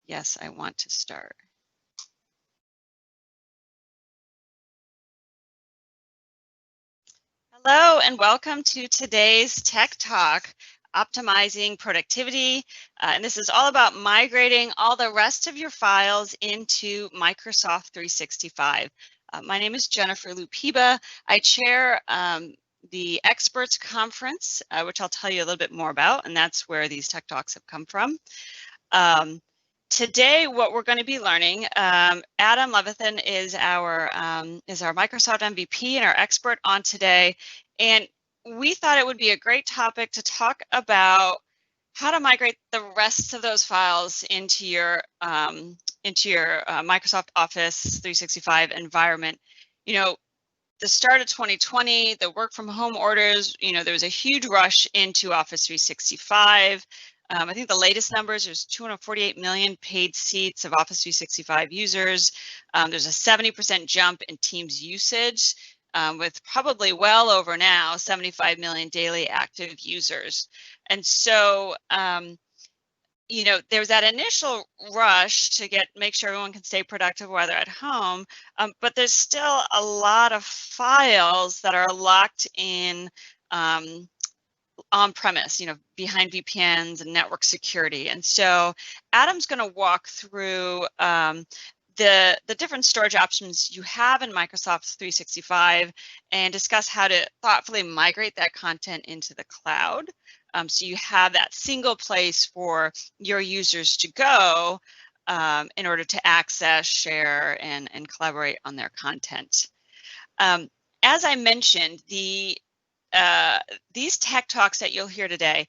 Yes, I want to start. Hello and welcome to today's Tech Talk, Optimizing Productivity. And this is all about migrating all the rest of your files into Microsoft 365. My name is Jennifer Lupiba. I chair the Experts Conference, which I'll tell you a little bit more about, and that's where these Tech Talks have come from. Today, what we're going to be learning, Adam Levithan is our Microsoft MVP and our expert on today, and we thought it would be a great topic to talk about how to migrate the rest of those files into your Microsoft Office 365 environment. You know, the start of 2020, the work from home orders, there was a huge rush into Office 365. I think the latest numbers, there's 248 million paid seats of Office 365 users. There's a 70% jump in Teams usage, with probably well over now 75 million daily active users. And so, there's that initial rush to make sure everyone can stay productive while they're at home, but there's still a lot of files that are locked in on-premise, behind VPNs and network security. And so Adam's going to walk through the different storage options you have in Microsoft 365 and discuss how to thoughtfully migrate that content into the cloud. So you have that single place for your users to go in order to access, share, and collaborate on their content. As I mentioned, these Tech Talks that you'll hear today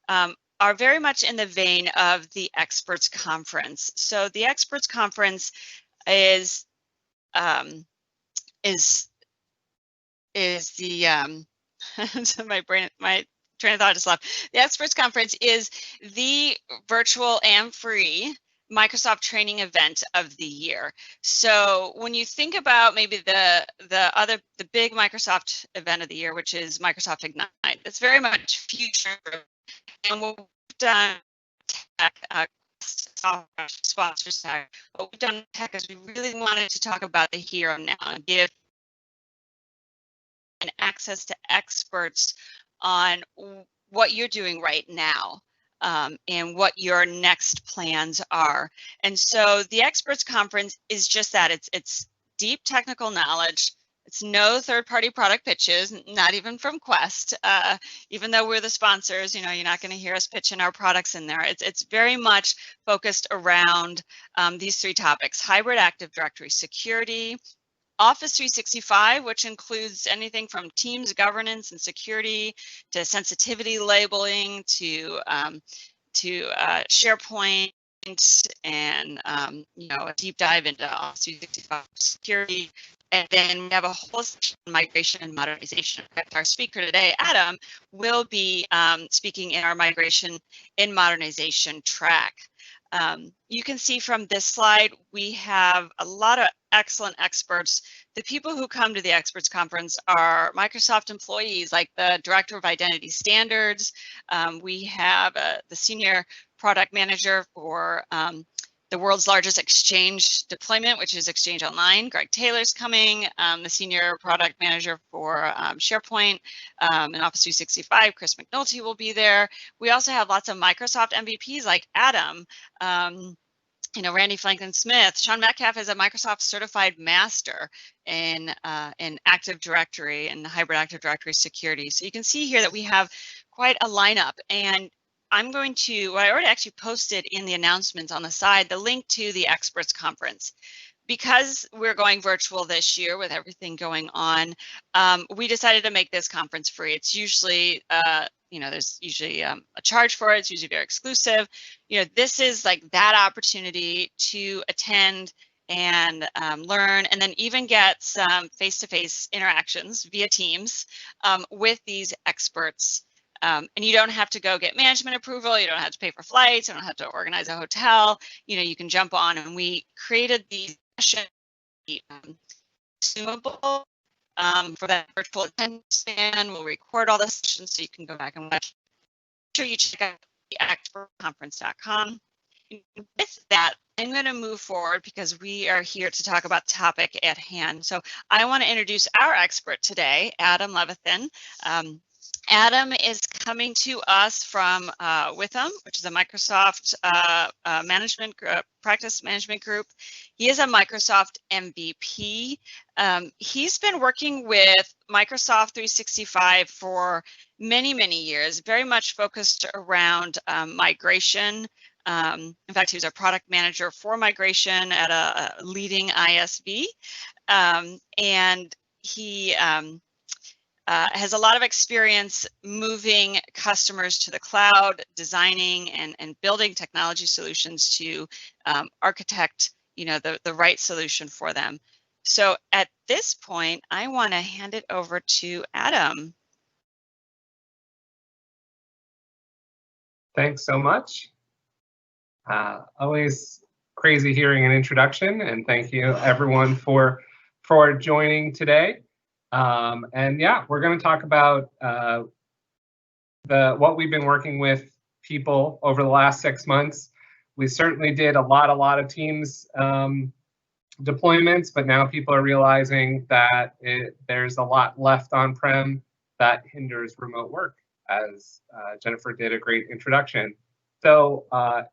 are very much in the vein of the Experts Conference. So the Experts Conference is the my train of thought just left. The Experts Conference is the virtual and free Microsoft training event of the year. So when you think about maybe the big Microsoft event of the year, which is Microsoft Ignite, it's very much future. And what we've done, sponsors tech, what we've done tech is we really wanted to talk about the here and now and give an access to experts on what you're doing right now. And what your next plans are. And so the Experts Conference is just that. It's deep technical knowledge. It's no third-party product pitches, not even from Quest. Even though we're the sponsors, you're not going to hear us pitching our products in there. It's very much focused around these three topics: hybrid Active Directory security, Office 365, which includes anything from Teams governance and security to sensitivity labeling to SharePoint and a deep dive into Office 365 security. And then we have a whole section on migration and modernization. Our speaker today, Adam, will be speaking in our migration and modernization track. You can see from this slide, we have a lot of excellent experts. The people who come to the Experts Conference are Microsoft employees, like the Director of Identity Standards. We have the Senior Product Manager for the world's largest Exchange deployment, which is Exchange Online. Greg Taylor's coming. The Senior Product Manager for SharePoint and Office 365, Chris McNulty, will be there. We also have lots of Microsoft MVPs like Adam, Randy Franklin-Smith. Sean Metcalf is a Microsoft Certified Master in Active Directory and hybrid Active Directory security. So you can see here that we have quite a lineup, and I already actually posted in the announcements on the side the link to the Experts Conference. Because we're going virtual this year with everything going on, we decided to make this conference free. It's usually, there's usually a charge for it. It's usually very exclusive. This is like that opportunity to attend and learn, and then even get some face-to-face interactions via Teams with these experts. And you don't have to go get management approval. You don't have to pay for flights. You don't have to organize a hotel. You can jump on, and we created these sessions consumable for that virtual attention span. We'll record all the sessions so you can go back and watch. Make sure you check out the expertconference.com. With that, I'm going to move forward because we are here to talk about the topic at hand. So I want to introduce our expert today, Adam Levithan. Adam is coming to us from Witham, which is a Microsoft practice management group. He is a Microsoft MVP. He's been working with Microsoft 365 for many, many years, very much focused around migration. In fact, he was a product manager for migration at a leading ISV. And he has a lot of experience moving customers to the cloud, designing and building technology solutions to architect, the right solution for them. So at this point, I want to hand it over to Adam. Thanks so much. Always crazy hearing an introduction, and thank you everyone for joining today. And yeah, we're going to talk about what we've been working with people over the last 6 months. We certainly did a lot of Teams deployments, but now people are realizing that there's a lot left on-prem that hinders remote work, as Jennifer did a great introduction. So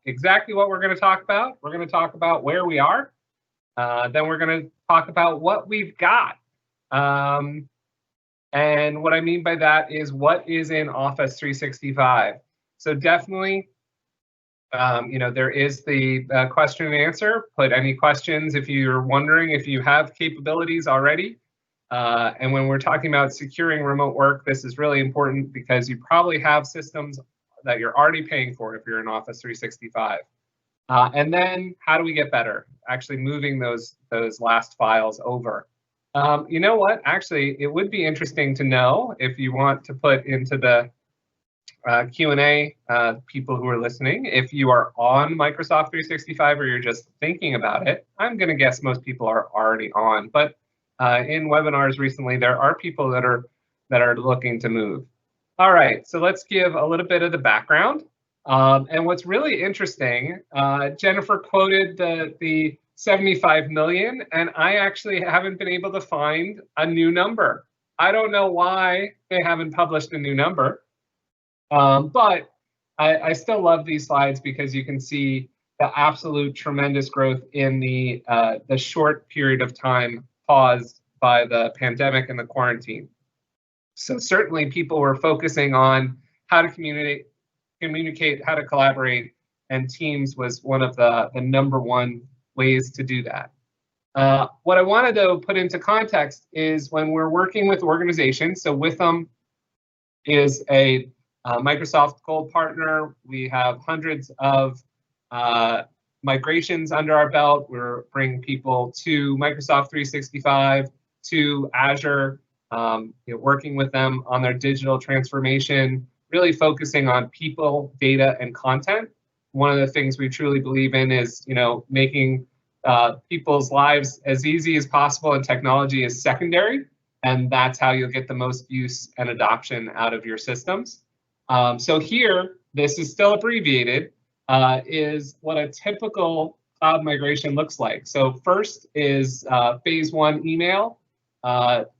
exactly what we're going to talk about. We're going to talk about where we are. Then we're going to talk about what we've got. And what I mean by that is what is in Office 365. So definitely, there is the question and answer. Put any questions if you're wondering if you have capabilities already. And when we're talking about securing remote work, this is really important because you probably have systems that you're already paying for if you're in Office 365. And then how do we get better? Actually moving those last files over. You know what? Actually, it would be interesting to know if you want to put into the Q&A, people who are listening, if you are on Microsoft 365 or you're just thinking about it. I'm going to guess most people are already on, but in webinars recently, there are people that are looking to move. All right, so let's give a little bit of the background. And what's really interesting, Jennifer quoted the 75 million, and I actually haven't been able to find a new number. I don't know why they haven't published a new number, but I still love these slides because you can see the absolute tremendous growth in the short period of time paused by the pandemic and the quarantine. So certainly people were focusing on how to communicate, how to collaborate, and Teams was one of the number one ways to do that. What I wanted to put into context is when we're working with organizations, so Witham is a Microsoft Gold partner. We have hundreds of migrations under our belt. We're bringing people to Microsoft 365, to Azure, working with them on their digital transformation, really focusing on people, data, and content. One of the things we truly believe in is, making people's lives as easy as possible, and technology is secondary, and that's how you'll get the most use and adoption out of your systems. So here, this is still abbreviated, is what a typical cloud migration looks like. So first is phase 1 email,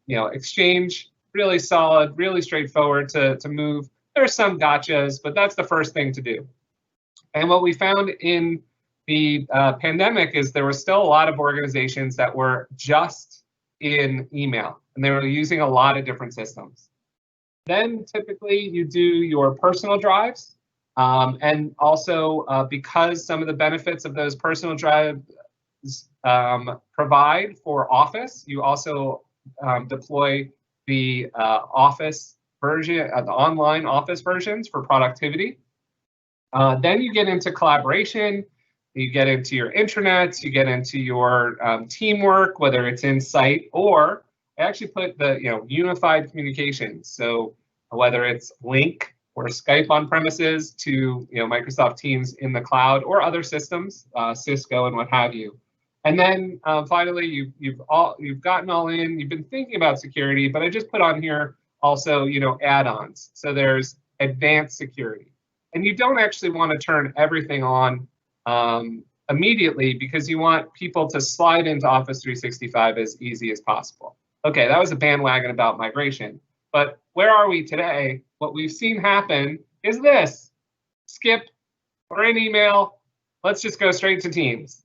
Exchange, really solid, really straightforward to move. There's some gotchas, but that's the first thing to do. And what we found in the pandemic is there were still a lot of organizations that were just in email, and they were using a lot of different systems. Then typically you do your personal drives, and also because some of the benefits of those personal drives provide for Office, you also deploy the Office version, the online Office versions for productivity. Then you get into collaboration, you get into your intranets, you get into your teamwork, whether it's in site or I actually put the unified communications. So whether it's Link or Skype on premises to Microsoft Teams in the cloud or other systems, Cisco and what have you. And then finally, you've gotten all in. You've been thinking about security, but I just put on here also add-ons. So there's advanced security, and you don't actually want to turn everything on immediately because you want people to slide into Office 365 as easy as possible. Okay, that was a bandwagon about migration, but where are we today? What we've seen happen is this: skip, or in email, let's just go straight to Teams.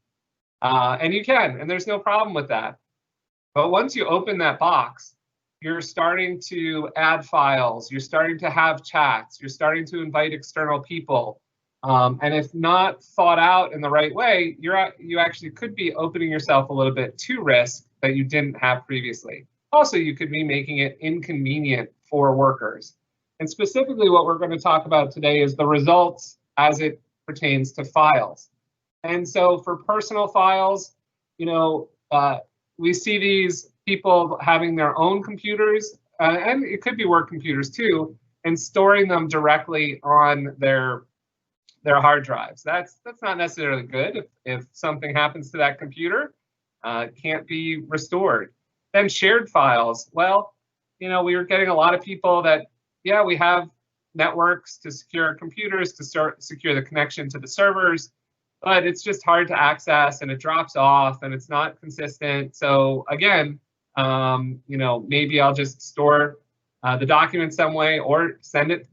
And you can, and there's no problem with that. But once you open that box, you're starting to add files, you're starting to have chats, you're starting to invite external people. And if not thought out in the right way, you actually could be opening yourself a little bit to risk that you didn't have previously. Also, you could be making it inconvenient for workers. And specifically what we're going to talk about today is the results as it pertains to files. And so for personal files, we see these people having their own computers, and it could be work computers too, and storing them directly on their hard drives. That's not necessarily good. If something happens to that computer, it can't be restored. Then shared files. Well, we were getting a lot of people that, yeah, we have networks to secure computers, to secure the connection to the servers, but it's just hard to access and it drops off and it's not consistent. So again, maybe I'll just store the document some way or send it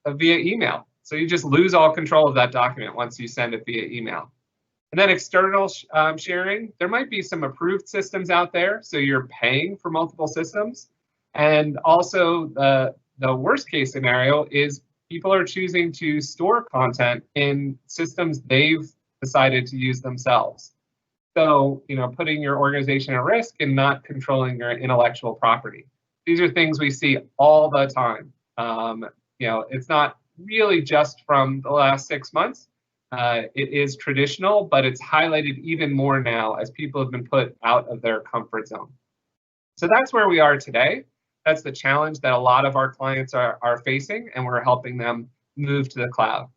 via email. So you just lose all control of that document once you send it via email. And then external sharing, there might be some approved systems out there, so you're paying for multiple systems. And also the worst case scenario is people are choosing to store content in systems they've decided to use themselves. So, putting your organization at risk and not controlling your intellectual property. These are things we see all the time. It's not really just from the last 6 months. It is traditional, but it's highlighted even more now as people have been put out of their comfort zone. So that's where we are today. That's the challenge that a lot of our clients are facing, and we're helping them move to the cloud.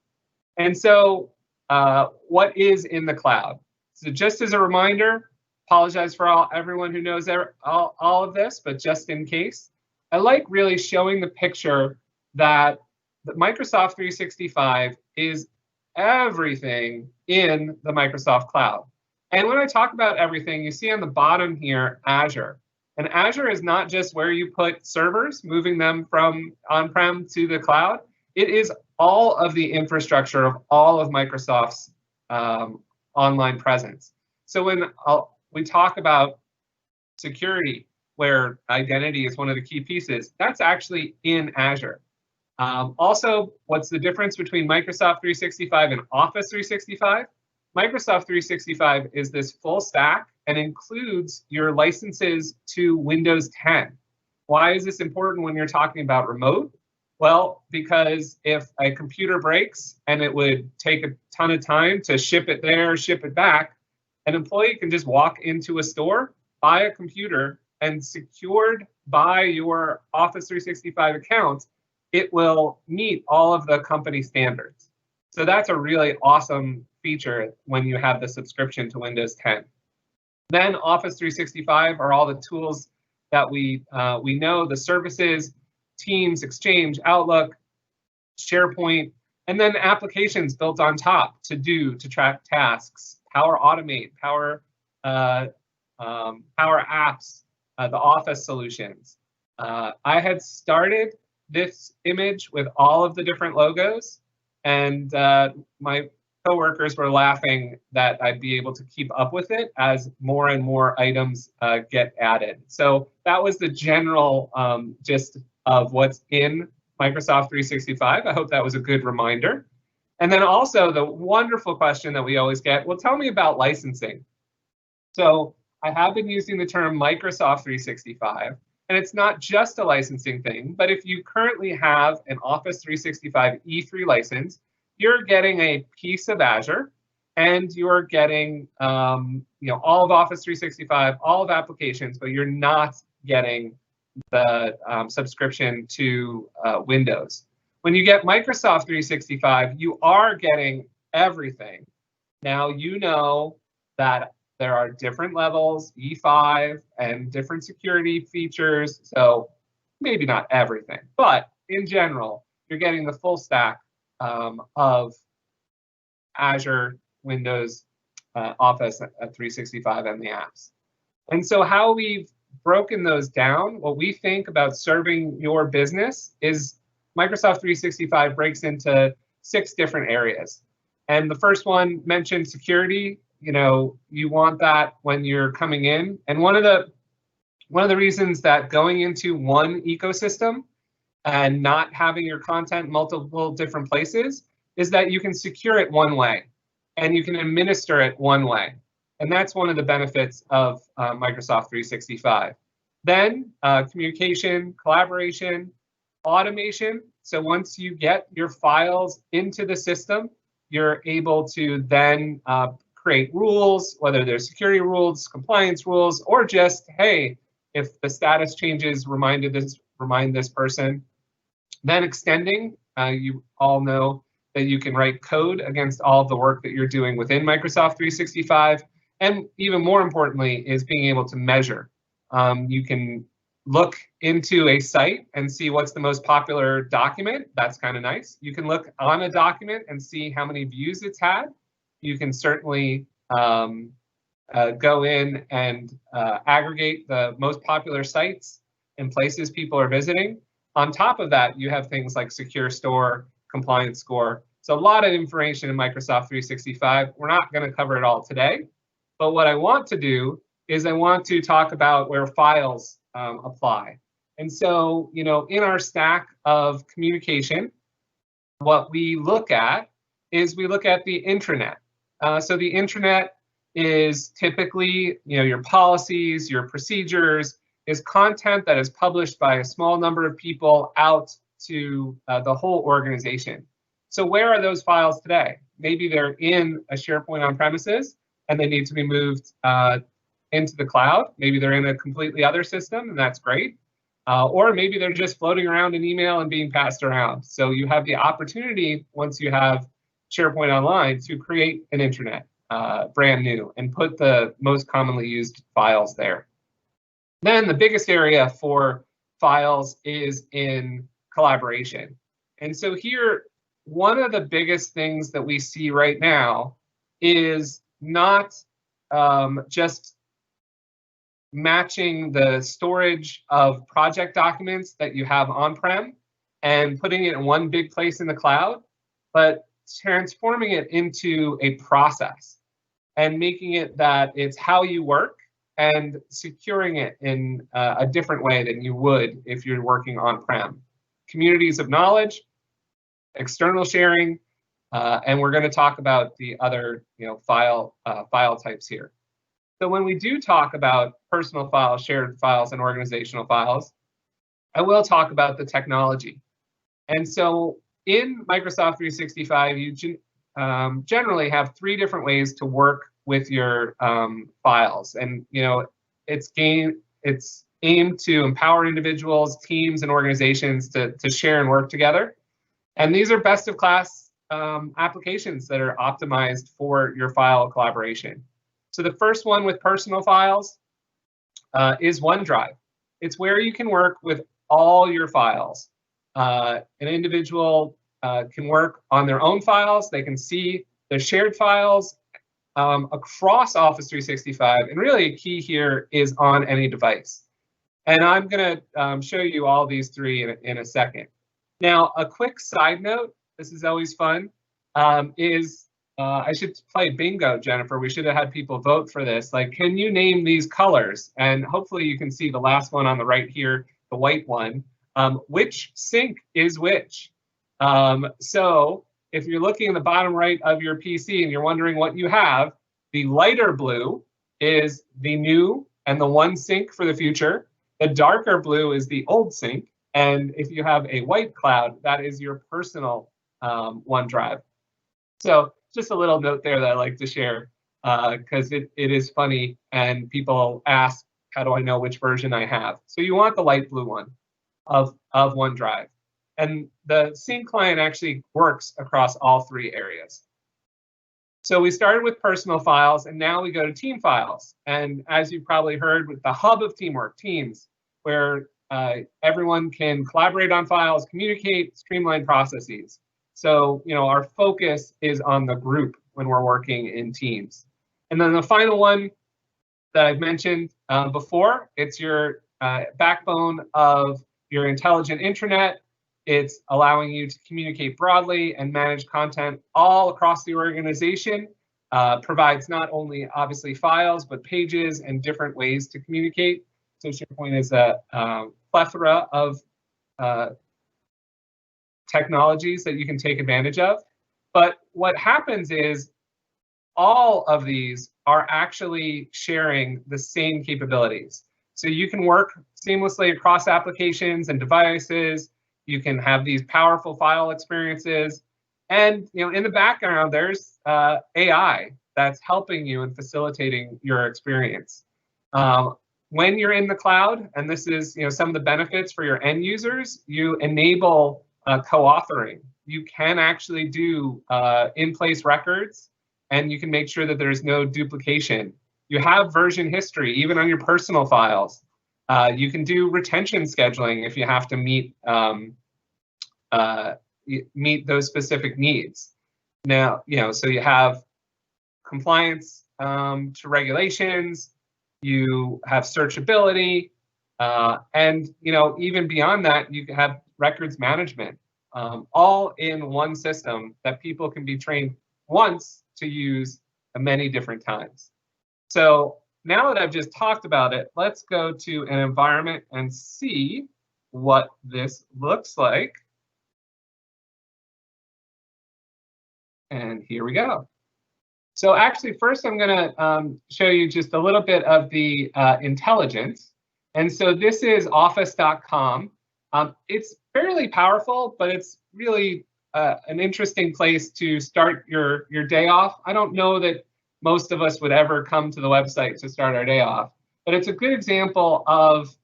And so what is in the cloud? So just as a reminder, apologize for everyone who knows all of this, but just in case, I like really showing the picture that the Microsoft 365 is everything in the Microsoft Cloud. And when I talk about everything, you see on the bottom here, Azure. And Azure is not just where you put servers, moving them from on-prem to the cloud. It is all of the infrastructure of all of Microsoft's online presence. So when we talk about security, where identity is one of the key pieces, that's actually in Azure. Also, what's the difference between Microsoft 365 and Office 365? Microsoft 365 is this full stack and includes your licenses to Windows 10. Why is this important when you're talking about remote? Well, because if a computer breaks and it would take a ton of time to ship it there, ship it back, an employee can just walk into a store, buy a computer, and secured by your Office 365 account, it will meet all of the company standards. So that's a really awesome feature when you have the subscription to Windows 10. Then Office 365 are all the tools that we know, the services, Teams, Exchange, Outlook, SharePoint, and then applications built on top to track tasks, Power Automate, Power Apps, the Office solutions. I had started this image with all of the different logos, and my coworkers were laughing that I'd be able to keep up with it as more and more items get added. So that was the general gist of what's in Microsoft 365. I hope that was a good reminder. And then also the wonderful question that we always get, well, tell me about licensing. So I have been using the term Microsoft 365, and it's not just a licensing thing, but if you currently have an Office 365 E3 license, you're getting a piece of Azure, and you're getting all of Office 365, all of applications, but you're not getting the subscription to Windows. When you get Microsoft 365, you are getting everything. Now you know that there are different levels, E5, and different security features. So maybe not everything, but in general, you're getting the full stack of Azure, Windows, Office 365 and the apps. And so how we've broken those down, what we think about serving your business is Microsoft 365 breaks into 6 different areas. And the first one mentioned security. You know, you want that when you're coming in. And one of the reasons that going into one ecosystem and not having your content multiple different places is that you can secure it one way and you can administer it one way. And that's one of the benefits of Microsoft 365. Then communication, collaboration, automation. So once you get your files into the system, you're able to then create rules, whether they're security rules, compliance rules, or just, hey, if the status changes, remind this person. Then extending, you all know that you can write code against all of the work that you're doing within Microsoft 365. And even more importantly is being able to measure. You can look into a site and see what's the most popular document. That's kind of nice. You can look on a document and see how many views it's had. You can certainly go in and aggregate the most popular sites and places people are visiting. On top of that, you have things like Secure Store, Compliance Score. So a lot of information in Microsoft 365. We're not going to cover it all today, but what I want to do is I want to talk about where files apply. And so, you know, in our stack of communication, what we look at is we look at the intranet. So the intranet is typically, you know, your policies, your procedures, is content that is published by a small number of people out to the whole organization. So where are those files today? Maybe they're in a SharePoint on premises and they need to be moved into the cloud. Maybe they're in a completely other system, and that's great. Or maybe they're just floating around in email and being passed around. So you have the opportunity, once you have SharePoint Online, to create an intranet brand new and put the most commonly used files there. Then the biggest area for files is in collaboration. And so here, one of the biggest things that we see right now is not just matching the storage of project documents that you have on-prem and putting it in one big place in the cloud, but transforming it into a process and making it that it's how you work and securing it in a different way than you would if you're working on-prem. Communities of knowledge, external sharing, and we're going to talk about the other, you know, file types here. So when we do talk about personal files, shared files, and organizational files, I will talk about the technology. And so in Microsoft 365, you generally have 3 different ways to work with your files. And, you know, it's aimed to empower individuals, teams, and organizations to share and work together. And these are best of class applications that are optimized for your file collaboration. So the first one with personal files is OneDrive. It's where you can work with all your files. An individual can work on their own files. They can see their shared files across Office 365. And really, a key here is on any device. And I'm going to show you all these 3 in a second. Now, a quick side note, this is always fun, is I should play bingo, Jennifer. We should have had people vote for this. Like, can you name these colors? And hopefully you can see the last one on the right here, the white one. Which sync is which? So if you're looking in the bottom right of your PC and you're wondering what you have, the lighter blue is the new and the one sync for the future. The darker blue is the old sync. And if you have a white cloud, that is your personal OneDrive. So just a little note there that I like to share because it is funny and people ask, how do I know which version I have? So you want the light blue one of OneDrive. And the Sync client actually works across all 3 areas. So we started with personal files, and now we go to team files. And as you probably heard, with the hub of teamwork, Teams, where everyone can collaborate on files, communicate, streamline processes. So, you know, our focus is on the group when we're working in teams. And then the final one that I've mentioned before, it's your backbone of your intelligent intranet. It's allowing you to communicate broadly and manage content all across the organization. Provides not only obviously files, but pages and different ways to communicate. So SharePoint is a plethora of technologies that you can take advantage of. But what happens is all of these are actually sharing the same capabilities. So you can work seamlessly across applications and devices. You can have these powerful file experiences. And in the background, there's AI that's helping you and facilitating your experience. When you're in the cloud, and this is some of the benefits for your end users, you enable co-authoring. You can actually do in-place records, and you can make sure that there's no duplication. You have version history, even on your personal files. You can do retention scheduling if you have to meet those specific needs. Now, so you have compliance to regulations, you have searchability, and even beyond that, you have records management, all in one system that people can be trained once to use many different times. So now that I've just talked about it, let's go to an environment and see what this looks like. And here we go. So actually, first I'm going to show you just a little bit of the intelligence. And so this is office.com. It's fairly powerful, but it's really an interesting place to start your day off. I don't know that most of us would ever come to the website to start our day off, but it's a good example of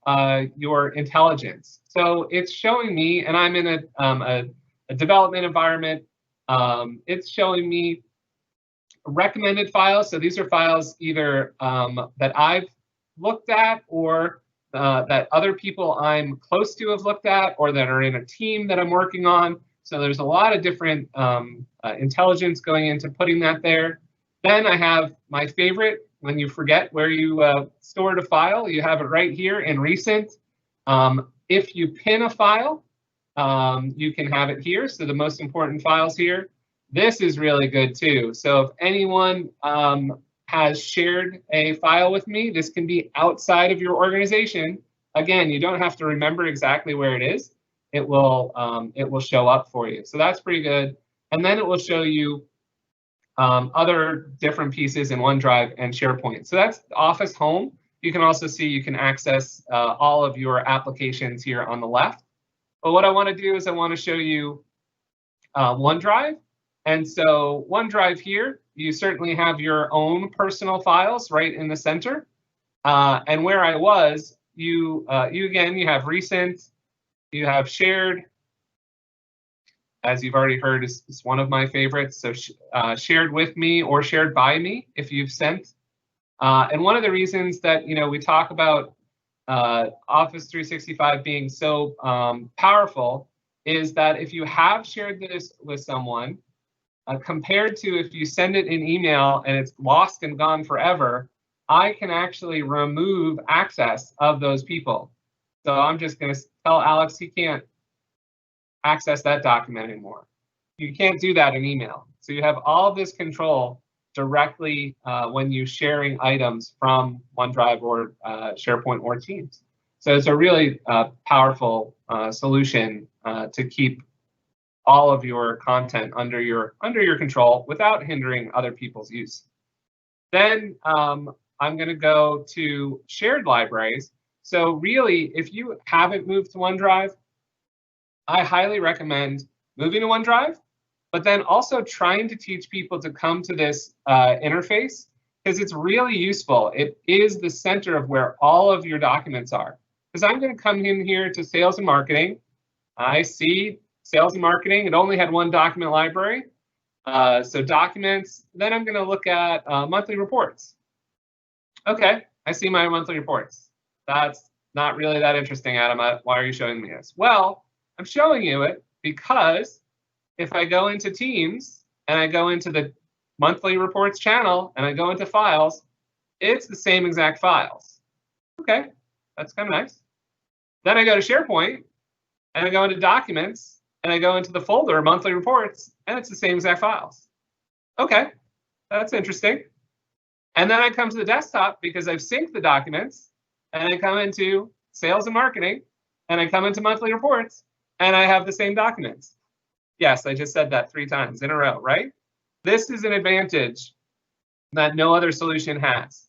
your intelligence. So it's showing me, and I'm in a development environment. It's showing me recommended files. So these are files either that I've looked at or that other people I'm close to have looked at, or that are in a team that I'm working on. So there's a lot of different intelligence going into putting that there. Then I have my favorite. When you forget where you stored a file, you have it right here in recent. If you pin a file, you can have it here. So the most important files here. This is really good too. So if anyone has shared a file with me, this can be outside of your organization. Again, you don't have to remember exactly where it is. It will show up for you. So that's pretty good. And then it will show you other different pieces in OneDrive and SharePoint. So that's Office Home. You can also see you can access all of your applications here on the left. But what I want to do is I want to show you OneDrive. And so OneDrive here, you certainly have your own personal files right in the center. And where I was, you have recent, you have shared, as you've already heard, is one of my favorites. So shared with me or shared by me if you've sent. And one of the reasons that we talk about Office 365 being so powerful is that if you have shared this with someone, compared to if you send it in email and it's lost and gone forever, I can actually remove access of those people. So I'm just going to tell Alex he can't access that document anymore. You can't do that in email. So you have all of this control directly when you're sharing items from OneDrive or SharePoint or Teams. So it's a really powerful solution to keep all of your content under your control without hindering other people's use. Then I'm going to go to shared libraries. So really, if you haven't moved to OneDrive, I highly recommend moving to OneDrive, but then also trying to teach people to come to this interface, because it's really useful. It is the center of where all of your documents are. Because I'm going to come in here to sales and marketing. I see sales and marketing. It only had one document library. So documents. Then I'm going to look at monthly reports. OK, I see my monthly reports. That's not really that interesting, Adam. Why are you showing me this? Well, I'm showing you it because if I go into Teams and I go into the monthly reports channel and I go into files, it's the same exact files. Okay, that's kind of nice. Then I go to SharePoint and I go into documents and I go into the folder monthly reports and it's the same exact files. Okay, that's interesting. And then I come to the desktop because I've synced the documents and I come into sales and marketing and I come into monthly reports and I have the same documents. Yes, I just said that 3 times in a row, right? This is an advantage that no other solution has,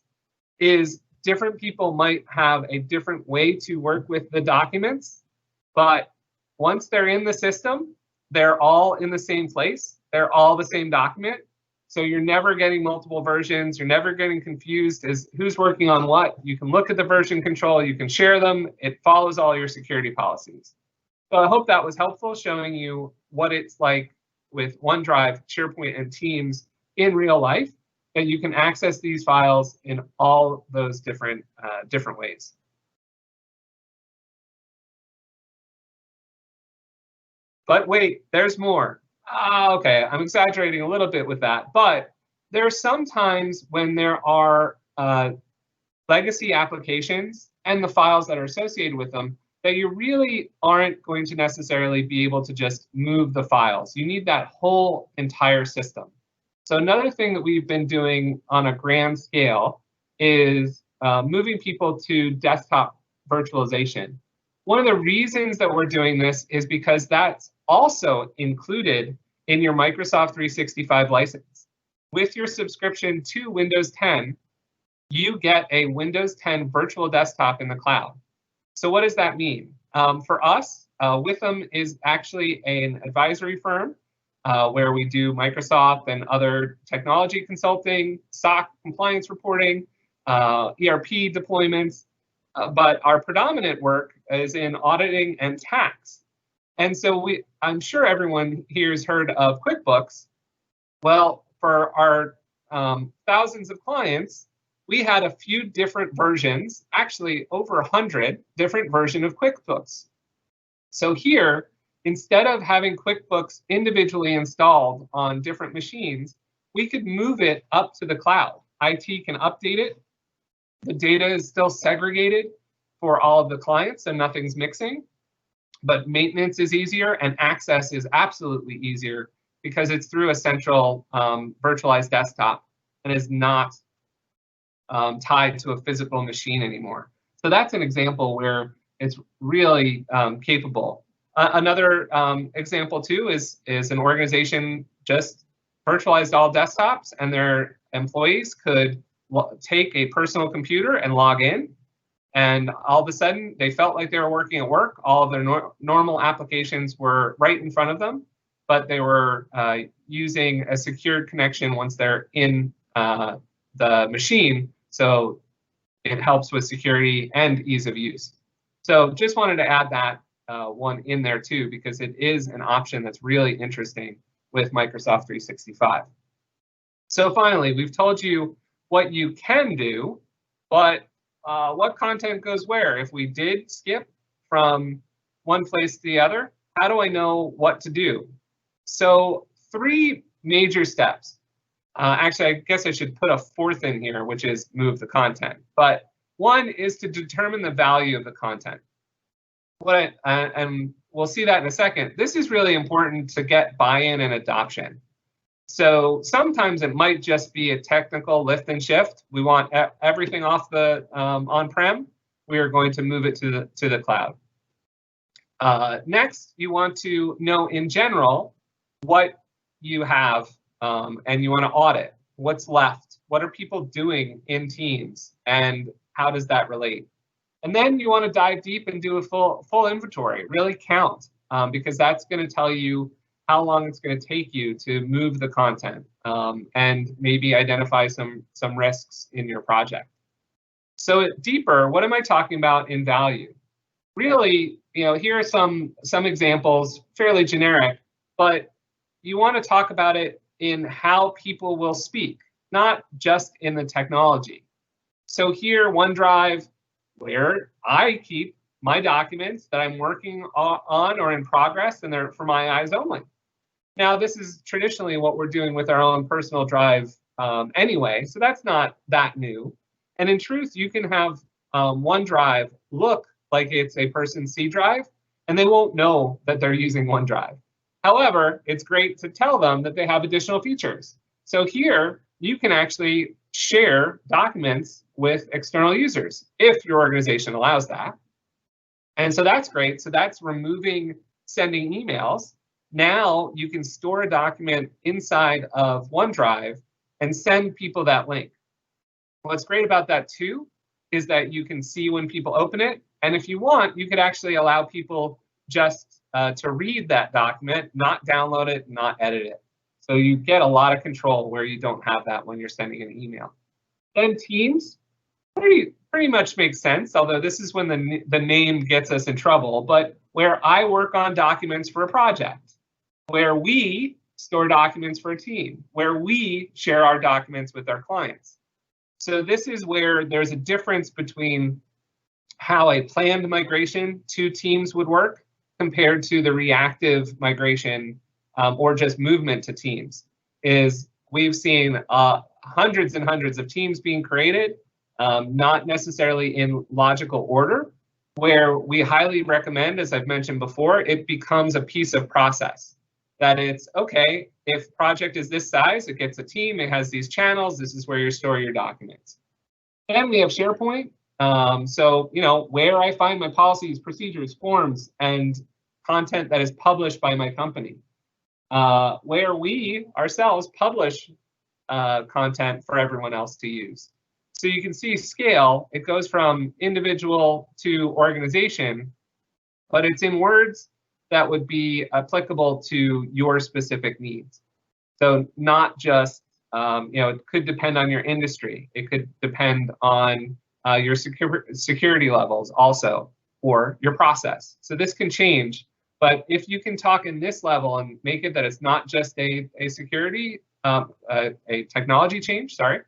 is different people might have a different way to work with the documents, but once they're in the system, they're all in the same place. They're all the same document. So you're never getting multiple versions. You're never getting confused as who's working on what. You can look at the version control. You can share them. It follows all your security policies. So I hope that was helpful, showing you what it's like with OneDrive, SharePoint, and Teams in real life, that you can access these files in all those different ways. But wait, there's more. Okay, I'm exaggerating a little bit with that, but there are some times when there are legacy applications and the files that are associated with them that you really aren't going to necessarily be able to just move the files. You need that whole entire system. So another thing that we've been doing on a grand scale is moving people to desktop virtualization. One of the reasons that we're doing this is because that's also included in your Microsoft 365 license. With your subscription to Windows 10, you get a Windows 10 virtual desktop in the cloud. So what does that mean? For us, Witham is actually an advisory firm where we do Microsoft and other technology consulting, SOC compliance reporting, ERP deployments, but our predominant work is in auditing and tax. And so I'm sure everyone here has heard of QuickBooks. Well, for our thousands of clients, we had a few different versions, actually over 100 different versions of QuickBooks. So here, instead of having QuickBooks individually installed on different machines, we could move it up to the cloud. IT can update it. The data is still segregated for all of the clients, so nothing's mixing. But maintenance is easier and access is absolutely easier because it's through a central virtualized desktop and is not tied to a physical machine anymore. So that's an example where it's really capable. Another example too is an organization just virtualized all desktops and their employees could take a personal computer and log in. And all of a sudden, they felt like they were working at work. All of their normal applications were right in front of them, but they were using a secured connection once they're in the machine. So it helps with security and ease of use. So just wanted to add that one in there too, because it is an option that's really interesting with Microsoft 365. So finally, we've told you what you can do, but what content goes where? If we did skip from one place to the other, how do I know what to do? So 3 major steps. Actually, I guess I should put a 4th in here, which is move the content. But one is to determine the value of the content. And we'll see that in a second. This is really important to get buy-in and adoption. So sometimes it might just be a technical lift and shift. We want everything off the on-prem. We are going to move it to the cloud. Next, you want to know in general what you have and you want to audit. What's left? What are people doing in Teams? And how does that relate? And then you want to dive deep and do a full inventory. Really count because that's going to tell you how long it's going to take you to move the content and maybe identify some risks in your project. So deeper, what am I talking about in value? Really, here are some examples, fairly generic, but you want to talk about it in how people will speak, not just in the technology. So here, OneDrive, where I keep my documents that I'm working on or in progress, and they're for my eyes only. Now, this is traditionally what we're doing with our own personal drive anyway, so that's not that new. And in truth, you can have OneDrive look like it's a person's C drive, and they won't know that they're using OneDrive. However, it's great to tell them that they have additional features. So here, you can actually share documents with external users if your organization allows that. And so that's great. So that's removing sending emails. Now you can store a document inside of OneDrive and send people that link. What's great about that too is that you can see when people open it. And if you want, you could actually allow people just to read that document, not download it, not edit it. So you get a lot of control where you don't have that when you're sending an email. Then Teams pretty much makes sense, although this is when the name gets us in trouble, but where I work on documents for a project, where we store documents for a team, where we share our documents with our clients. So this is where there's a difference between how a planned migration to Teams would work compared to the reactive migration or just movement to Teams. Is we've seen hundreds and hundreds of teams being created, not necessarily in logical order, where we highly recommend, as I've mentioned before, it becomes a piece of process. That it's, okay, if project is this size, it gets a team, it has these channels, this is where you store your documents. And we have SharePoint. So, you know, where I find my policies, procedures, forms, and content that is published by my company. Where we ourselves publish content for everyone else to use. So you can see scale, it goes from individual to organization, but it's in words that would be applicable to your specific needs. So not just, you know, it could depend on your industry. It could depend on your security levels also, or your process. So this can change, but if you can talk in this level and make it that it's not just a security, a technology change, sorry,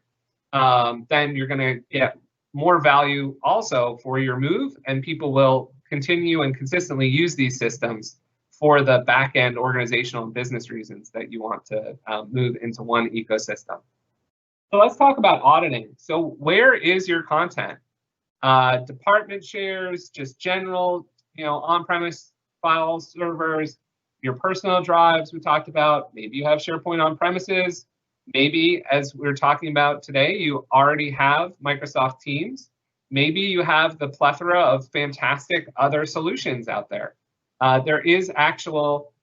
then you're going to get more value also for your move, and people will continue and consistently use these systems for the back-end organizational and business reasons that you want to move into one ecosystem. So let's talk about auditing. So where is your content? Department shares, just general, you know, on-premise files, servers, your personal drives we talked about. Maybe you have SharePoint on premises. Maybe, as we're talking about today, you already have Microsoft Teams. Maybe you have the plethora of fantastic other solutions out there. There is actual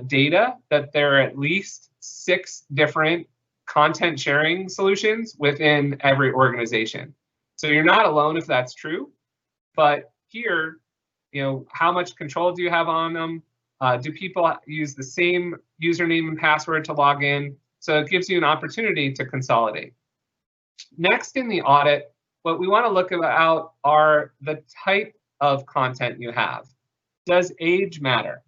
data that there are at least 6 different content sharing solutions within every organization. So you're not alone if that's true, but here, you know, how much control do you have on them? Do people use the same username and password to log in? So it gives you an opportunity to consolidate. Next in the audit, what we want to look about are the type of content you have. Does age matter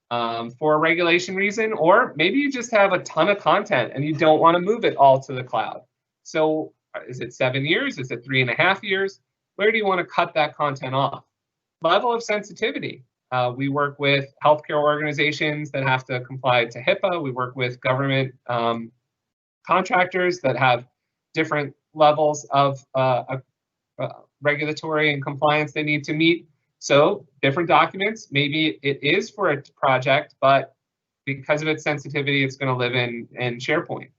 for a regulation reason? Or maybe you just have a ton of content and you don't want to move it all to the cloud. So is it 7 years? Is it 3.5 years? Where do you want to cut that content off? Level of sensitivity. We work with healthcare organizations that have to comply to HIPAA. We work with government contractors that have different levels of regulatory and compliance they need to meet. So different documents, maybe it is for a project, but because of its sensitivity, it's going to live in SharePoint.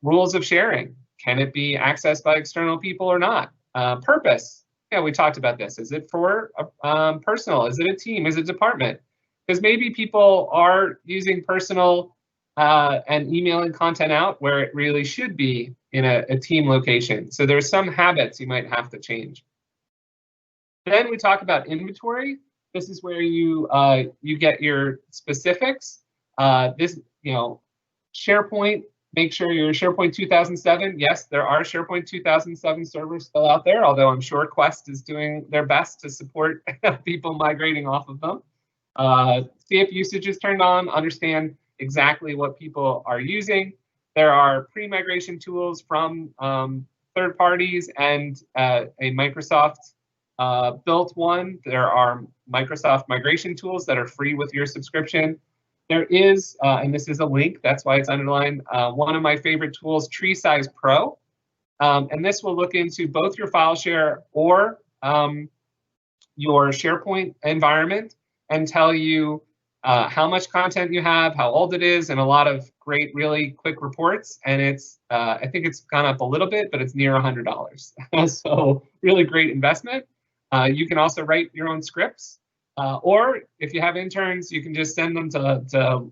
Rules of sharing. Can it be accessed by external people or not? Purpose. Yeah, we talked about this. Is it for personal? Is it a team? Is it a department? Because maybe people are using personal and emailing content out where it really should be in a team location. So there's some habits you might have to change. Then we talk about inventory. This is where you get your specifics. This, you know, SharePoint. Make sure you're SharePoint 2007. Yes, there are SharePoint 2007 servers still out there, although I'm sure Quest is doing their best to support people migrating off of them. See if usage is turned on, understand exactly what people are using. There are pre-migration tools from third parties and a Microsoft built one. There are Microsoft migration tools that are free with your subscription. There is, and this is a link, that's why it's underlined, one of my favorite tools, TreeSize Pro. And this will look into both your file share or your SharePoint environment and tell you how much content you have, how old it is, and a lot of great, really quick reports. And it's, I think it's gone up a little bit, but it's near $100. So really great investment. You can also write your own scripts. Or if you have interns, you can just send them to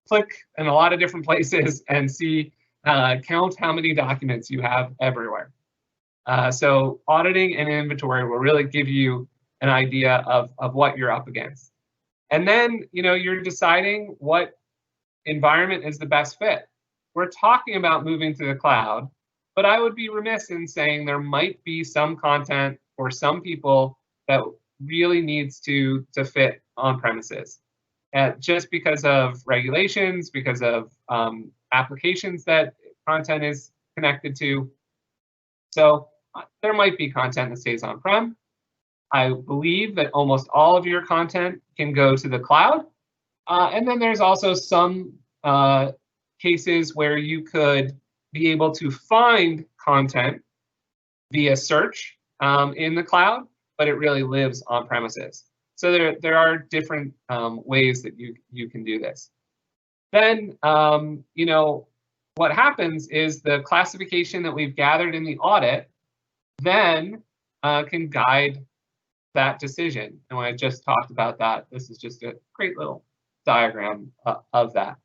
click in a lot of different places and see, count how many documents you have everywhere. So auditing and inventory will really give you an idea of what you're up against. And then, you're deciding what environment is the best fit. We're talking about moving to the cloud, but I would be remiss in saying there might be some content for some people that really needs to fit on premises. Just because of regulations, because of applications that content is connected to. So there might be content that stays on-prem. I believe that almost all of your content can go to the cloud. And then there's also some cases where you could be able to find content via search in the cloud, but it really lives on premises. So there are different ways that you can do this. Then, what happens is the classification that we've gathered in the audit then can guide that decision. And when I just talked about that, this is just a great little diagram of that.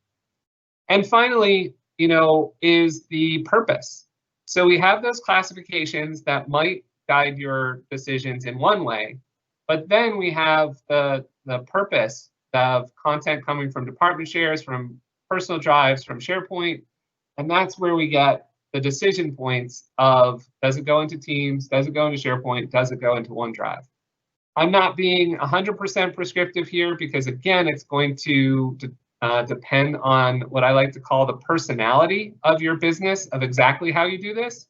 And finally, is the purpose. So we have those classifications that might guide your decisions in one way, but then we have the purpose of content coming from department shares, from personal drives, from SharePoint, and that's where we get the decision points of, does it go into Teams, does it go into SharePoint, does it go into OneDrive? I'm not being 100% prescriptive here because, again, it's going to depend on what I like to call the personality of your business, of exactly how you do this.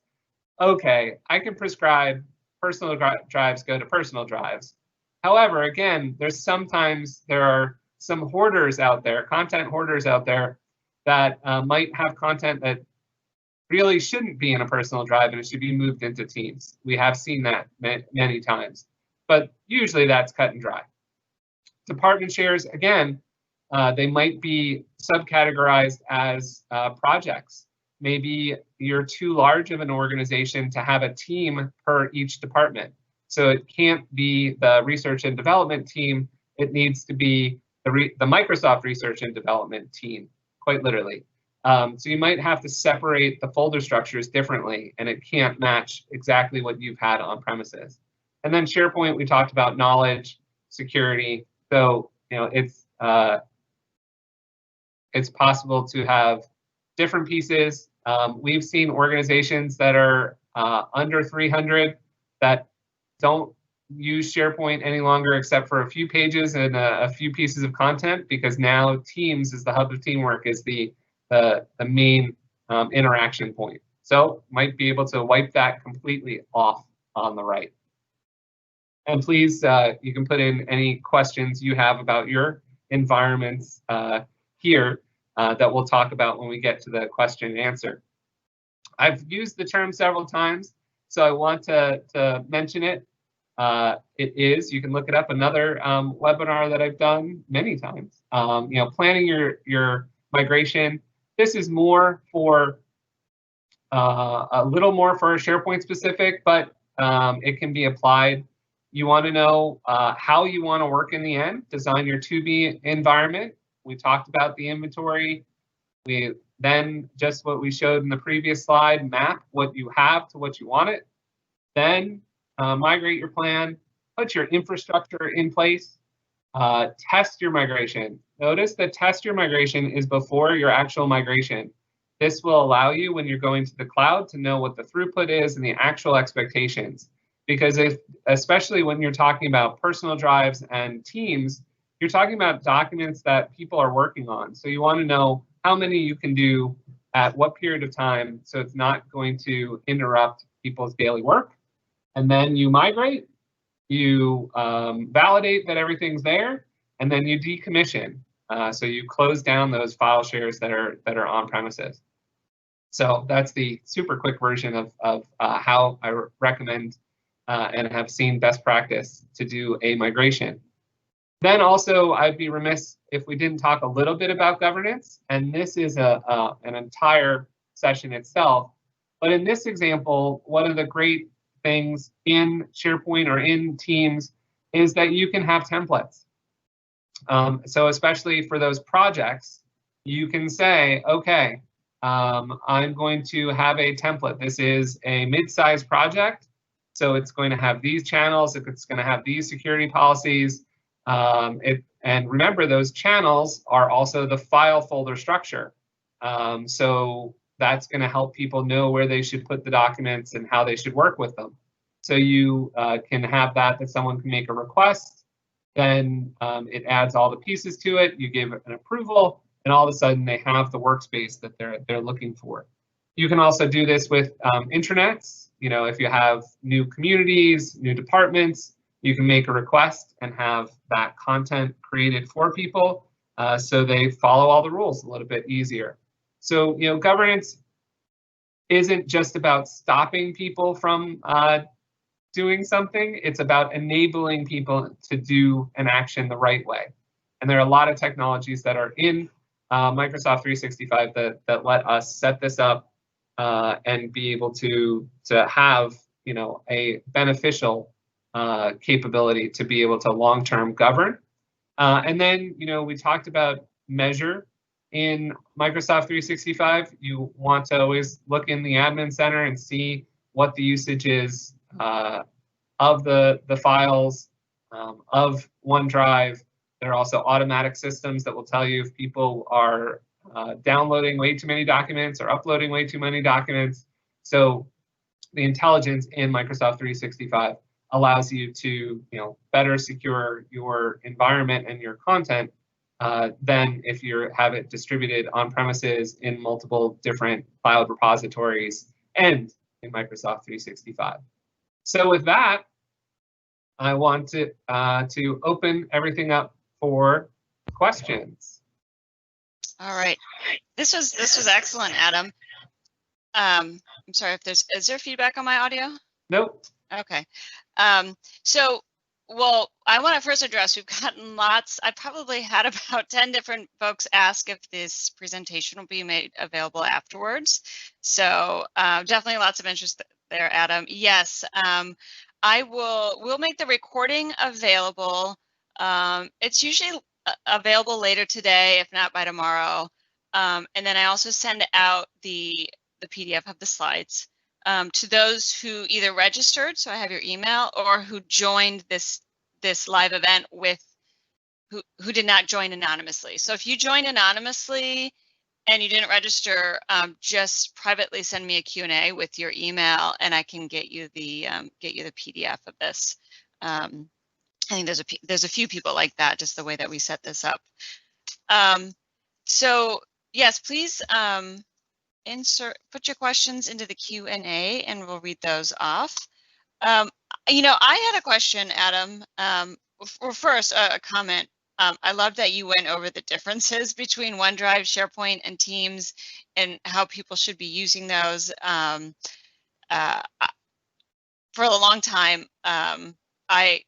Okay, I can prescribe personal drives go to personal drives. However, again, there are some hoarders out there, content hoarders out there, that might have content that really shouldn't be in a personal drive and it should be moved into Teams. We have seen that many times, but usually that's cut and dry. Department shares, again, they might be subcategorized as projects. Maybe you're too large of an organization to have a team per each department. So it can't be the research and development team. It needs to be the Microsoft research and development team, quite literally. So you might have to separate the folder structures differently, and it can't match exactly what you've had on premises. And then SharePoint, we talked about knowledge, security. So it's possible to have different pieces. We've seen organizations that are under 300 that don't use SharePoint any longer except for a few pages and a few pieces of content, because now Teams is the hub of teamwork, is the main interaction point. So might be able to wipe that completely off on the right. And please, you can put in any questions you have about your environments here that we'll talk about when we get to the question and answer. I've used the term several times, so I want to mention it. You can look it up, another webinar that I've done many times. Planning your migration. This is more for a little more for SharePoint specific, but it can be applied. You want to know how you want to work in the end. Design your to-be environment. We talked about the inventory. We then, just what we showed in the previous slide, map what you have to what you want it. Then migrate your plan, put your infrastructure in place, test your migration. Notice that test your migration is before your actual migration. This will allow you, when you're going to the cloud, to know what the throughput is and the actual expectations. Because especially when you're talking about personal drives and Teams, you're talking about documents that people are working on. So you want to know how many you can do at what period of time, so it's not going to interrupt people's daily work. And then you migrate, you validate that everything's there, and then you decommission. So you close down those file shares that are on premises. So that's the super quick version of how I recommend and have seen best practice to do a migration. Then also, I'd be remiss if we didn't talk a little bit about governance, and this is an entire session itself. But in this example, one of the great things in SharePoint or in Teams is that you can have templates. So especially for those projects, you can say, okay, I'm going to have a template. This is a mid-sized project, so it's going to have these channels, it's going to have these security policies. And remember, those channels are also the file folder structure. So that's going to help people know where they should put the documents and how they should work with them. So you can have that someone can make a request, then it adds all the pieces to it, you give an approval, and all of a sudden they have the workspace that they're looking for. You can also do this with intranets. You know, if you have new communities, new departments, you can make a request and have that content created for people so they follow all the rules a little bit easier. So, you know, governance isn't just about stopping people from doing something, it's about enabling people to do an action the right way. And there are a lot of technologies that are in Microsoft 365 that let us set this up and be able to have, you know, a beneficial capability to be able to long-term govern. And then, you know, we talked about measure in Microsoft 365. You want to always look in the admin center and see what the usage is of the files of OneDrive. There are also automatic systems that will tell you if people are downloading way too many documents or uploading way too many documents. So the intelligence in Microsoft 365 allows you to, you know, better secure your environment and your content than if you have it distributed on premises in multiple different cloud repositories and in Microsoft 365. So with that, I want to open everything up for questions. All right, this was excellent, Adam. I'm sorry if is there feedback on my audio? Nope. Okay. So, well, I want to first address, we've gotten lots, I probably had about 10 different folks ask if this presentation will be made available afterwards. So definitely lots of interest there, Adam. Yes, we'll make the recording available. It's usually available later today, if not by tomorrow. And then I also send out the PDF of the slides. To those who either registered, so I have your email, or who joined this live event with who did not join anonymously. So if you joined anonymously and you didn't register, just privately send me a Q&A with your email, and I can get you the PDF of this. I think there's a few people like that, just the way that we set this up. So yes, please. Put your questions into the Q&A and we'll read those off. You know, I had a question, Adam. Well, first, a comment. I love that you went over the differences between OneDrive, SharePoint, and Teams and how people should be using those. For a long time, I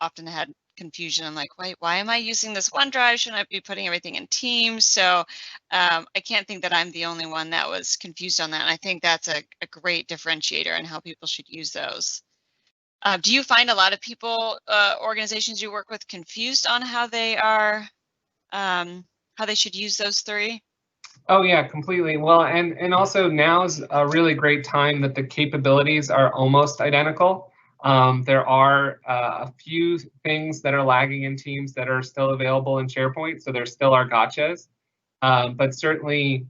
often had confusion. I'm like, why am I using this OneDrive? Shouldn't I be putting everything in Teams? So I can't think that I'm the only one that was confused on that. And I think that's a great differentiator in how people should use those. Do you find a lot of people, organizations you work with, confused on how they are, how they should use those three? Oh yeah, completely. Well, and also now is a really great time that the capabilities are almost identical. There are a few things that are lagging in Teams that are still available in SharePoint, so there still are gotchas. But certainly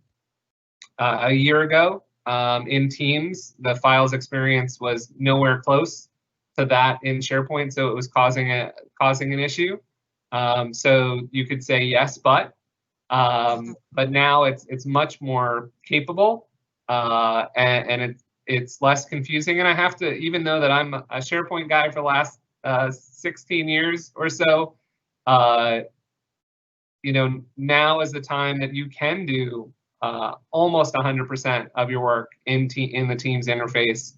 a year ago in Teams, the files experience was nowhere close to that in SharePoint, so it was causing an issue. So you could say yes, but now it's much more capable and it's less confusing. And I have to, even though that I'm a SharePoint guy for the last 16 years or so, now is the time that you can do almost 100% of your work in the Teams interface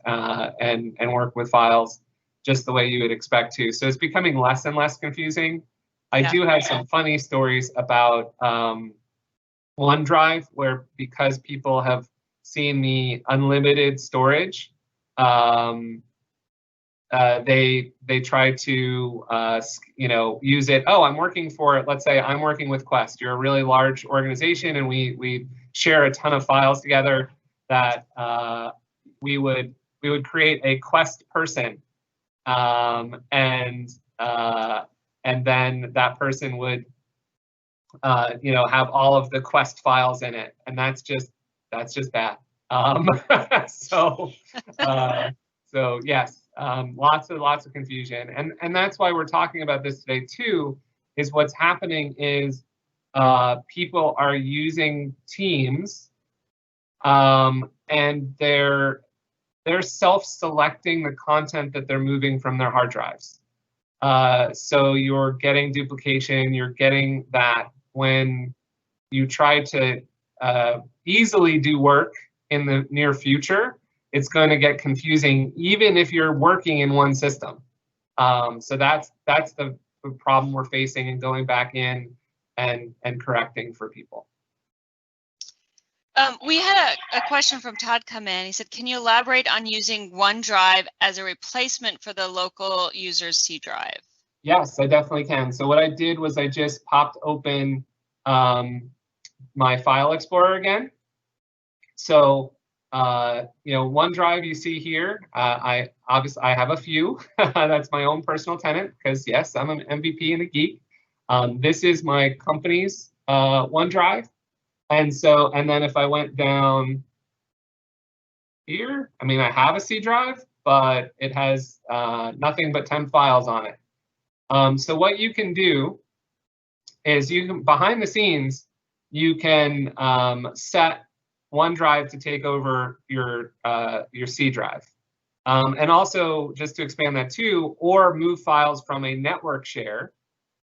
and work with files just the way you would expect to. So it's becoming less and less confusing. I do have some funny stories about OneDrive, where because people have seen the unlimited storage, they try to use it. Oh, I'm working for, let's say I'm working with Quest. You're a really large organization, and we share a ton of files together. That we would create a Quest person, and then that person would have all of the Quest files in it, and that's just bad. So yes, lots of confusion, and that's why we're talking about this today too. Is what's happening is people are using Teams, and they're self-selecting the content that they're moving from their hard drives. So you're getting duplication. You're getting that when you try to easily do work in the near future, it's going to get confusing even if you're working in one system. So that's the problem we're facing, and going back in and correcting for people. We had a question from Todd come in. He said, can you elaborate on using OneDrive as a replacement for the local user's C drive? Yes, I definitely can. So what I did was I just popped open my file explorer again. So OneDrive you see here, I have a few. That's my own personal tenant, because yes, I'm an MVP and a geek. This is my company's OneDrive. And then if I went down here, I have a C drive, but it has nothing but 10 files on it. So what you can do is behind the scenes, you can set OneDrive to take over your C drive. And also, just to expand that too, or move files from a network share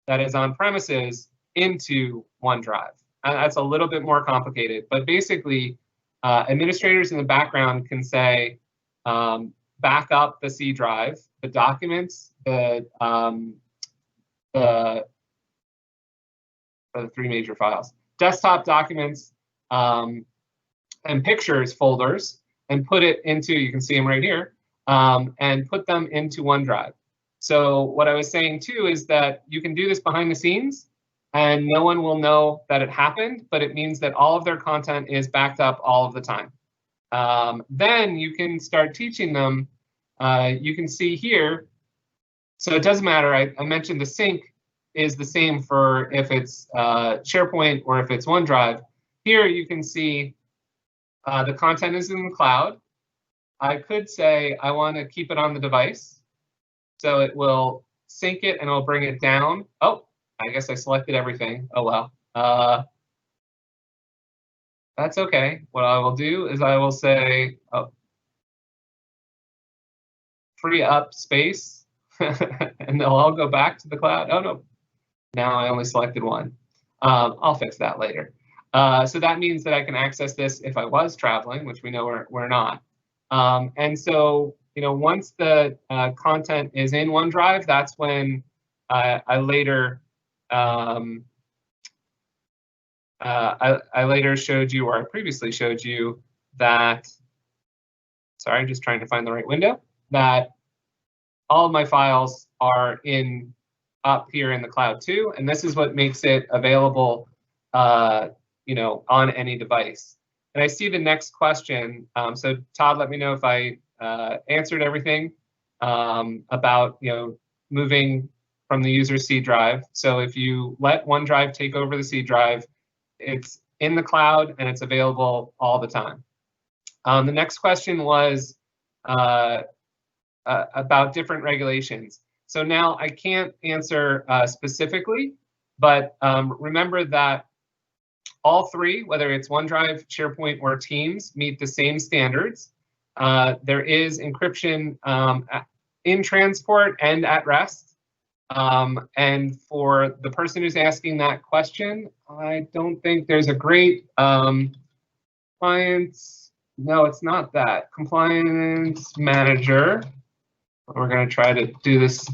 that is on premises into OneDrive. That's a little bit more complicated, but basically, administrators in the background can say, back up the C drive, the documents, the three major files, desktop documents, and pictures folders, and put it into, you can see them right here, and put them into OneDrive. So what I was saying too is that you can do this behind the scenes, and no one will know that it happened, but it means that all of their content is backed up all of the time. Then you can start teaching them. You can see here, so it doesn't matter. I mentioned the sync is the same for if it's SharePoint or if it's OneDrive. Here you can see the content is in the cloud. I could say I want to keep it on the device. So it will sync it and it'll bring it down. Oh, I guess I selected everything. Oh, well. That's OK. What I will do is I will say, oh, free up space, and they'll all go back to the cloud. Oh, no. Now I only selected one. I'll fix that later. So that means that I can access this if I was traveling, which we know we're not. And so, once the content is in OneDrive, that's when I later showed you, or I previously showed you that, sorry, I'm just trying to find the right window, that all of my files are up here in the cloud too. And this is what makes it available on any device. And I see the next question. So Todd, let me know if I answered everything about moving from the user's C drive. So if you let OneDrive take over the C drive, it's in the cloud and it's available all the time. The next question was about different regulations. So now I can't answer specifically, but remember that all three, whether it's OneDrive, SharePoint, or Teams, meet the same standards. There is encryption in transport and at rest. And for the person who's asking that question, I don't think there's a great compliance. No, it's not that. Compliance manager. We're going to try to do this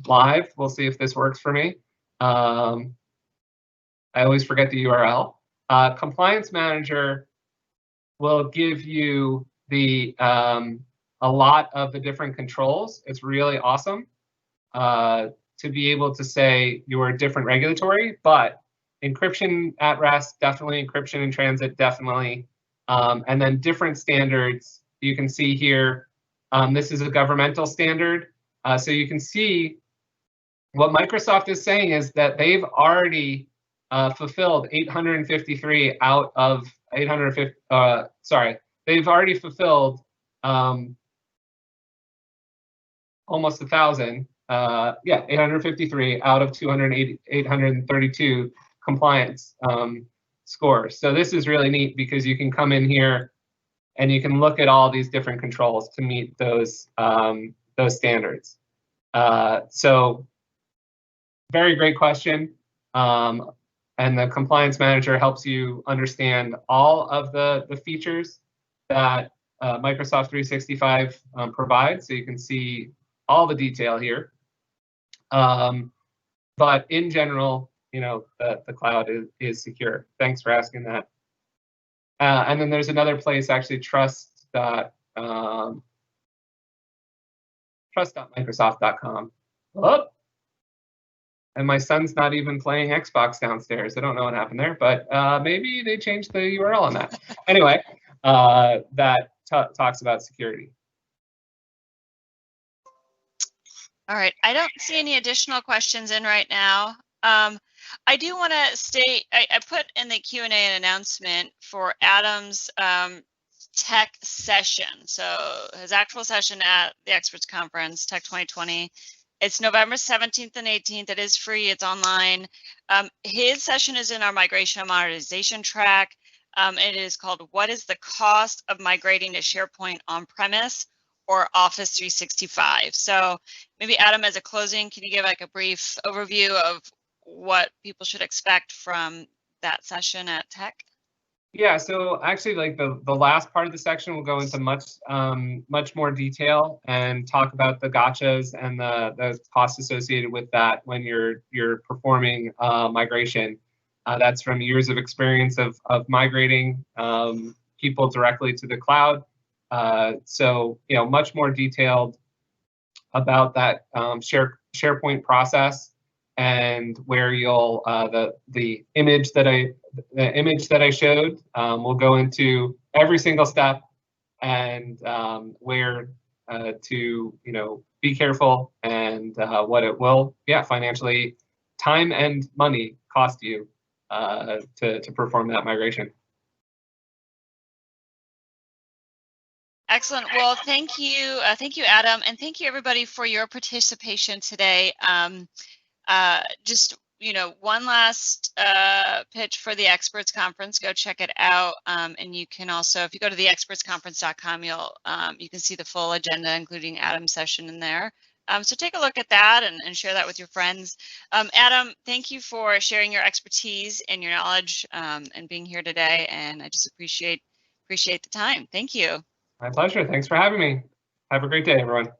live. We'll see if this works for me. I always forget the URL. Compliance manager will give you the a lot of the different controls. It's really awesome to be able to say your different regulatory, but encryption at rest, definitely. Encryption in transit, definitely. And then different standards. You can see here, this is a governmental standard. So you can see what Microsoft is saying is that they've already fulfilled 853 out of 850, they've already fulfilled almost 1,000, 853 out of 832 compliance scores. So this is really neat because you can come in here and you can look at all these different controls to meet those standards. So very great question. And the compliance manager helps you understand all of the features that Microsoft 365 provides. So you can see all the detail here. But in general, you know, the cloud is secure. Thanks for asking that. And then there's another place, actually, trust.microsoft.com. Oh, and my son's not even playing Xbox downstairs. I don't know what happened there, but maybe they changed the URL on that. Anyway, that talks about security. All right, I don't see any additional questions in right now. I do want to state, I put in the Q&A an announcement for Adam's tech session. So his actual session at the Experts Conference, Tech 2020. It's November 17th and 18th. It is free, it's online. His session is in our migration and modernization track. It is called, What is the Cost of Migrating to SharePoint On-Premise or Office 365? So maybe Adam, as a closing, can you give like a brief overview of what people should expect from that session at Tech? Yeah, so actually, like the last part of the section will go into much more detail and talk about the gotchas and the costs associated with that when you're performing migration. That's from years of experience of migrating people directly to the cloud. So you know, much more detailed about that SharePoint process, and where you'll the image that I showed will go into every single step, and where to be careful, and what it will financially, time and money cost you to perform that migration. Excellent. Well, thank you, Adam, and thank you everybody for your participation today. Just one last pitch for the Experts Conference. Go check it out, and you can also, if you go to theexpertsconference.com, you can see the full agenda, including Adam's session in there. So take a look at that and share that with your friends. Adam, thank you for sharing your expertise and your knowledge and being here today. And I just appreciate the time. Thank you. My pleasure. Thanks for having me. Have a great day, everyone.